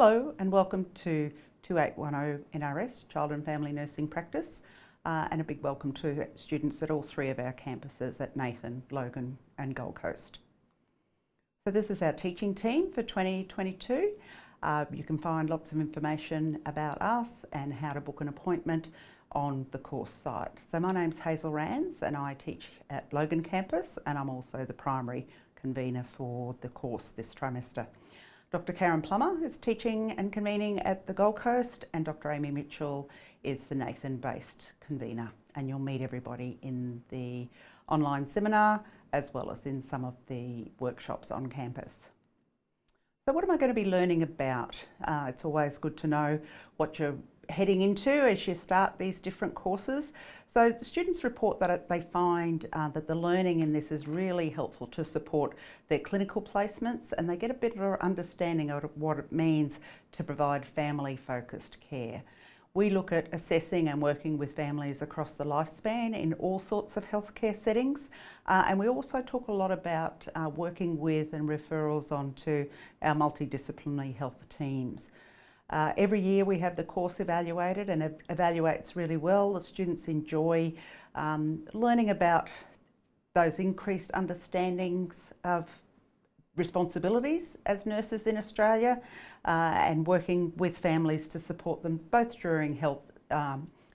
Hello and welcome to 2810 NRS, Child and Family Nursing Practice, and a big welcome to students at all three of our campuses at Nathan, Logan and Gold Coast. So this is our teaching team for 2022. You can find lots of information about us and how to book an appointment on the course site. So my name's Hazel Rands and I teach at Logan campus, and I'm also the primary convener for the course this trimester. Dr. Karen Plummer is teaching and convening at the Gold Coast, and Dr. Amy Mitchell is the Nathan-based convener. And you'll meet everybody in the online seminar as well as in some of the workshops on campus. So what am I going to be learning about? It's always good to know what you're heading into as you start these different courses. So the students report that they find that the learning in this is really helpful to support their clinical placements, and they get a better understanding of what it means to provide family-focused care. We look at assessing and working with families across the lifespan in all sorts of healthcare settings, and we also talk a lot about working with and referrals onto our multidisciplinary health teams. Every year we have the course evaluated, and it evaluates really well. The students enjoy learning about those increased understandings of responsibilities as nurses in Australia, and working with families to support them both during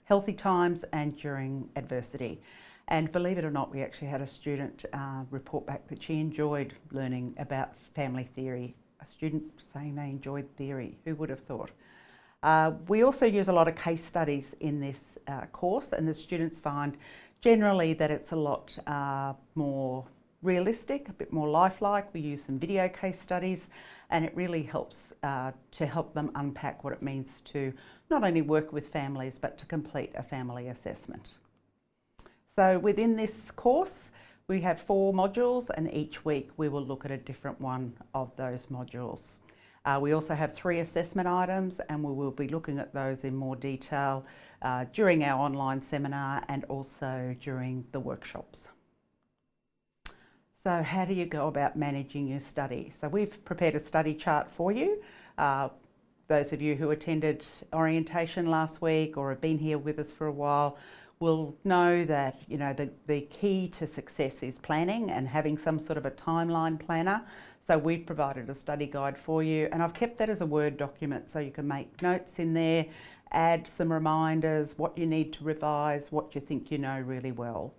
healthy times and during adversity. And believe it or not, we actually had a student report back that she enjoyed learning about family theory. A student saying they enjoyed theory. Who would have thought? We also use a lot of case studies in this course, and the students find generally that it's a lot more realistic, a bit more lifelike. We use some video case studies, and it really helps to help them unpack what it means to not only work with families but to complete a family assessment. So within this course we have 4 modules, and each week we will look at a different one of those modules. We also have 3 assessment items, and we will be looking at those in more detail during our online seminar and also during the workshops. So how do you go about managing your study? So we've prepared a study chart for you. Those of you who attended orientation last week or have been here with us for a while will know that the key to success is planning and having some sort of a timeline planner. So we've provided a study guide for you, and I've kept that as a Word document so you can make notes in there, add some reminders, what you need to revise, what you think you know really well.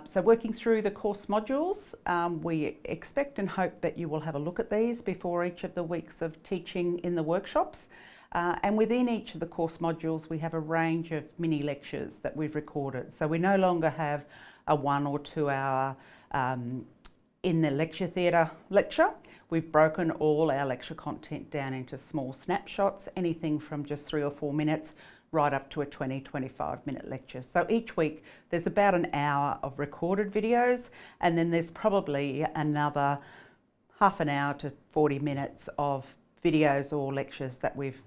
So working through the course modules, we expect and hope that you will have a look at these before each of the weeks of teaching in the workshops. And within each of the course modules we have a range of mini lectures that we've recorded. So we no longer have a 1 or 2 hour in the lecture theatre lecture. We've broken all our lecture content down into small snapshots, anything from just 3 or 4 minutes right up to a 20-25 minute lecture. So each week there's about an hour of recorded videos, and then there's probably another half an hour to 40 minutes of videos or lectures that we've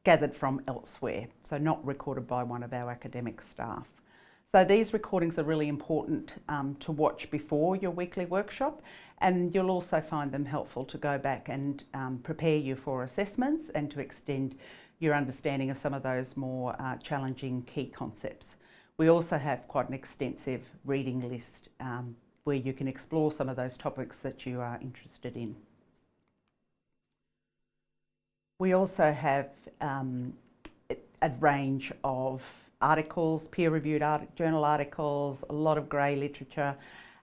gathered from elsewhere, so not recorded by one of our academic staff. So these recordings are really important to watch before your weekly workshop, and you'll also find them helpful to go back and prepare you for assessments and to extend your understanding of some of those more challenging key concepts. We also have quite an extensive reading list where you can explore some of those topics that you are interested in. We also have a range of articles, peer-reviewed journal articles, a lot of grey literature,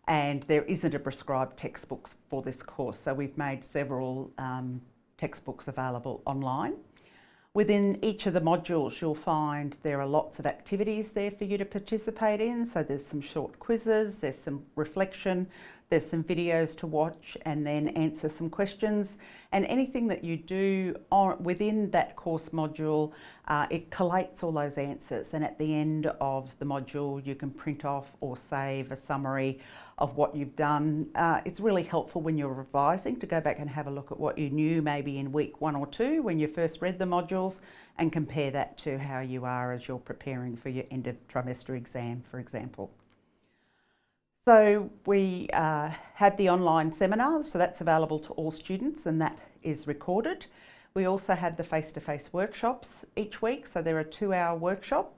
and there isn't a prescribed textbook for this course, so we've made several textbooks available online. Within each of the modules you'll find there are lots of activities there for you to participate in. So there's some short quizzes, there's some reflection, there's some videos to watch, and then answer some questions. And anything that you do within that course module, it collates all those answers, and at the end of the module you can print off or save a summary of what you've done. It's really helpful when you're revising to go back and have a look at what you knew maybe in week 1 or 2 when you first read the modules, and compare that to how you are as you're preparing for your end of trimester exam, for example. So we have the online seminar, so that's available to all students and that is recorded. We also have the face-to-face workshops each week, so they're a 2-hour workshop.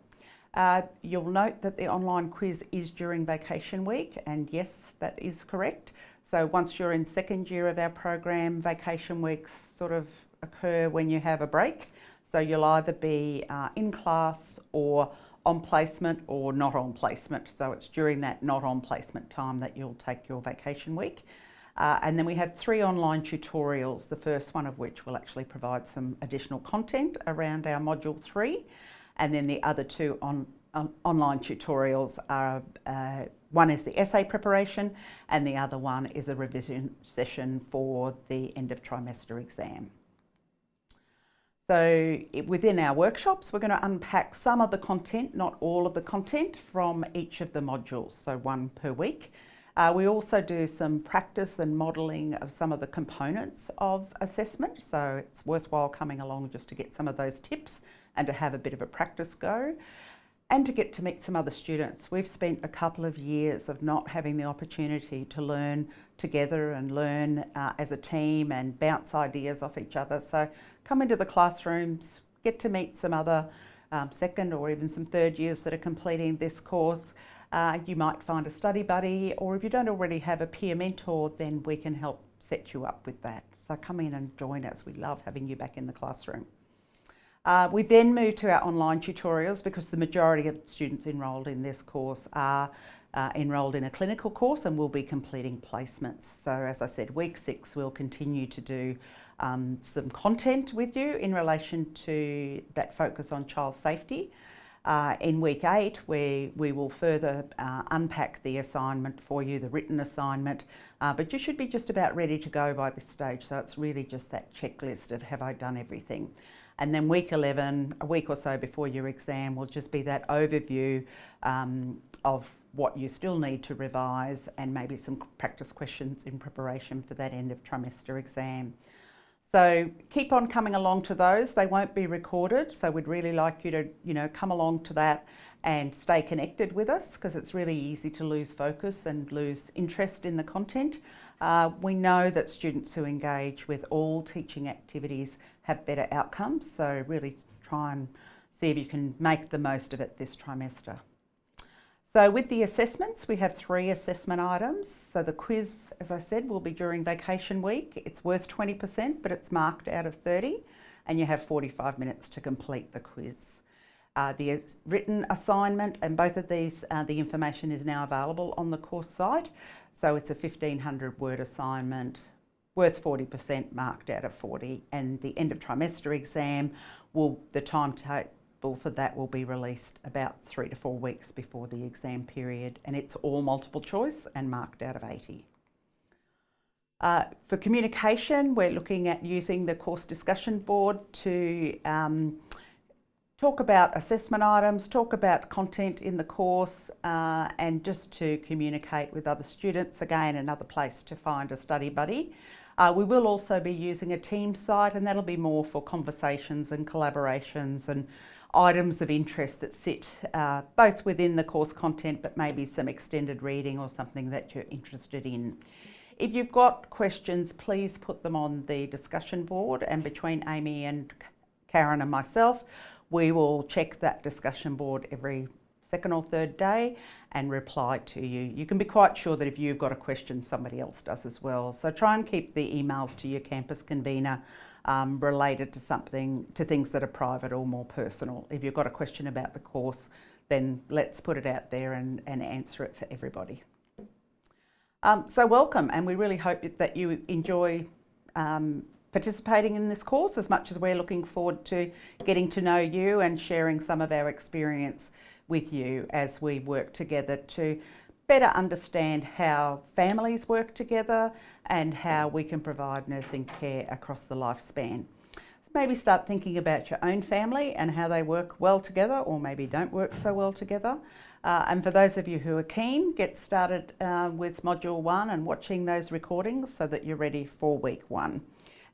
You'll note that the online quiz is during vacation week, and yes, that is correct. So once you're in second year of our program, vacation weeks sort of occur when you have a break. So you'll either be in class or on placement or not on placement. So it's during that not on placement time that you'll take your vacation week. And then we have 3 online tutorials, the first one of which will actually provide some additional content around our module 3. And then the other 2 online tutorials are, one is the essay preparation and the other one is a revision session for the end of trimester exam. So within our workshops, we're going to unpack some of the content, not all of the content, from each of the modules, so 1 per week. We also do some practice and modelling of some of the components of assessment, so it's worthwhile coming along just to get some of those tips and to have a bit of a practice go and to get to meet some other students. We've spent a couple of years of not having the opportunity to learn together and learn as a team and bounce ideas off each other. So come into the classrooms, get to meet some other second or even some third years that are completing this course. You might find a study buddy, or if you don't already have a peer mentor, then we can help set you up with that. So come in and join us. We love having you back in the classroom. We then move to our online tutorials because the majority of students enrolled in this course are enrolled in a clinical course and will be completing placements. So as I said, week 6 we'll continue to do some content with you in relation to that focus on child safety. In week 8 we will further unpack the assignment for you, the written assignment, but you should be just about ready to go by this stage, so it's really just that checklist of have I done everything. And then week 11, a week or so before your exam, will just be that overview of what you still need to revise and maybe some practice questions in preparation for that end of trimester exam. So keep on coming along to those. They won't be recorded, so we'd really like you to, come along to that and stay connected with us, because it's really easy to lose focus and lose interest in the content. We know that students who engage with all teaching activities have better outcomes, so really try and see if you can make the most of it this trimester. So with the assessments, we have 3 assessment items. So the quiz, as I said, will be during vacation week. It's worth 20%, but it's marked out of 30, and you have 45 minutes to complete the quiz. The written assignment, and both of these, the information is now available on the course site. So it's a 1,500 word assignment, worth 40%, marked out of 40, and the end of trimester exam the timetable for that will be released about 3 to 4 weeks before the exam period, and it's all multiple choice and marked out of 80. For communication, we're looking at using the course discussion board to talk about assessment items, talk about content in the course, and just to communicate with other students. Again, another place to find a study buddy. We will also be using a team site, and that'll be more for conversations and collaborations and items of interest that sit both within the course content, but maybe some extended reading or something that you're interested in. If you've got questions, please put them on the discussion board, and between Amy and Karen and myself, we will check that discussion board every second or third day and reply to you. You can be quite sure that if you've got a question, somebody else does as well. So try and keep the emails to your campus convener related to things that are private or more personal. If you've got a question about the course, then let's put it out there and answer it for everybody. So welcome, and we really hope that you enjoy participating in this course as much as we're looking forward to getting to know you and sharing some of our experience with you as we work together to better understand how families work together and how we can provide nursing care across the lifespan. So maybe start thinking about your own family and how they work well together, or maybe don't work so well together. And for those of you who are keen, get started with Module 1 and watching those recordings so that you're ready for week 1.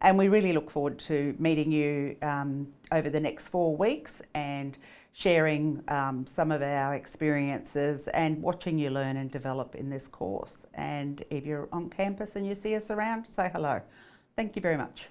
And we really look forward to meeting you over the next 4 weeks and sharing some of our experiences and watching you learn and develop in this course. And if you're on campus and you see us around, say hello. Thank you very much.